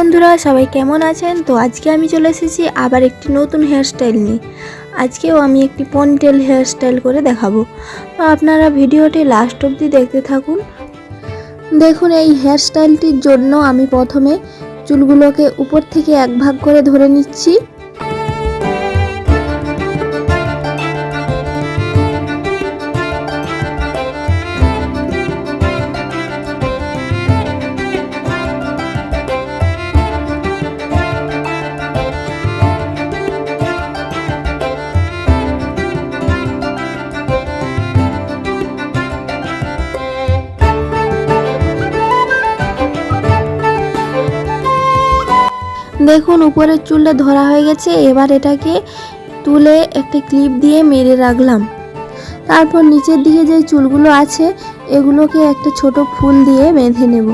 বন্ধুরা, সবাই কেমন আছেন? তো আজকে আমি চলে এসেছি আবার একটি নতুন হেয়ারস্টাইল নিয়ে। আজকেও আমি একটি পনিটেল হেয়ারস্টাইল করে দেখাবো। তো আপনারা ভিডিওটি লাস্ট অবধি দেখতে থাকুন। দেখুন, এই হেয়ারস্টাইলটির জন্য আমি প্রথমে চুলগুলোকে উপর থেকে এক ভাগ করে ধরে নিচ্ছি। দেখুন, উপরের চুলটা ধরা হয়ে গেছে। এবার এটাকে তুলে একটা ক্লিপ দিয়ে মেরে রাখলাম। তারপর নিচের দিকে যে চুলগুলো আছে এগুলোকে একটা ছোট ফুল দিয়ে বেঁধে নেব।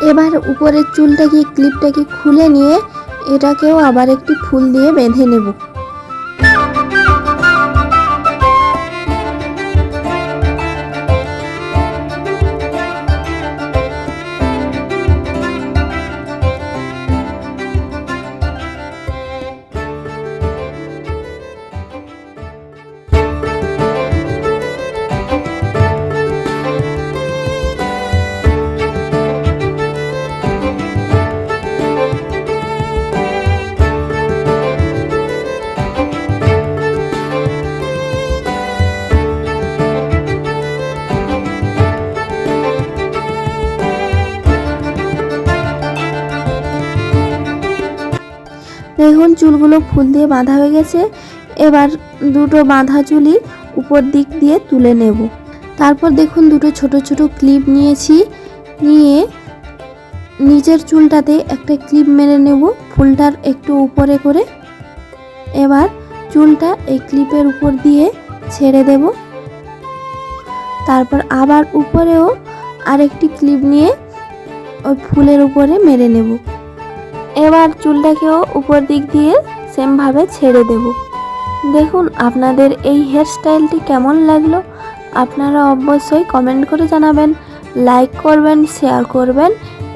এবার উপরের চুলটাকে ক্লিপটাকে খুলে নিয়ে এটাকেও আবার একটি ফুল দিয়ে বেঁধে নেব। দেখুন, চুলগুলো ফুল দিয়ে বাঁধা হয়ে গেছে। এবার দুটো বাঁধা চুলই উপর দিক দিয়ে তুলে নেব। তারপর দেখুন, দুটো ছোট ছোট ক্লিপ নিয়েছি, নিয়ে নিচের চুলটাতে একটা ক্লিপ মেরে নেব ফুলটার একটু উপরে করে। এবার চুলটা এই ক্লিপের উপর দিয়ে ছেড়ে দেব। তারপর আবার উপরেও আরেকটি ক্লিপ নিয়ে ওই ফুলের উপরে মেরে নেব। এবার চুলটাকেও উপর দিক দিয়ে সেমভাবে ছেড়ে দেব। দেখুন, আপনাদের এই হেয়ারস্টাইলটি কেমন লাগলো আপনারা অবশ্যই কমেন্ট করে জানাবেন, লাইক করবেন, শেয়ার করবেন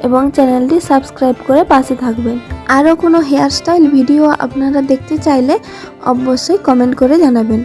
এবং চ্যানেলটি সাবস্ক্রাইব করে পাশে থাকবেন। আরও কোনো হেয়ারস্টাইল ভিডিও আপনারা দেখতে চাইলে অবশ্যই কমেন্ট করে জানাবেন।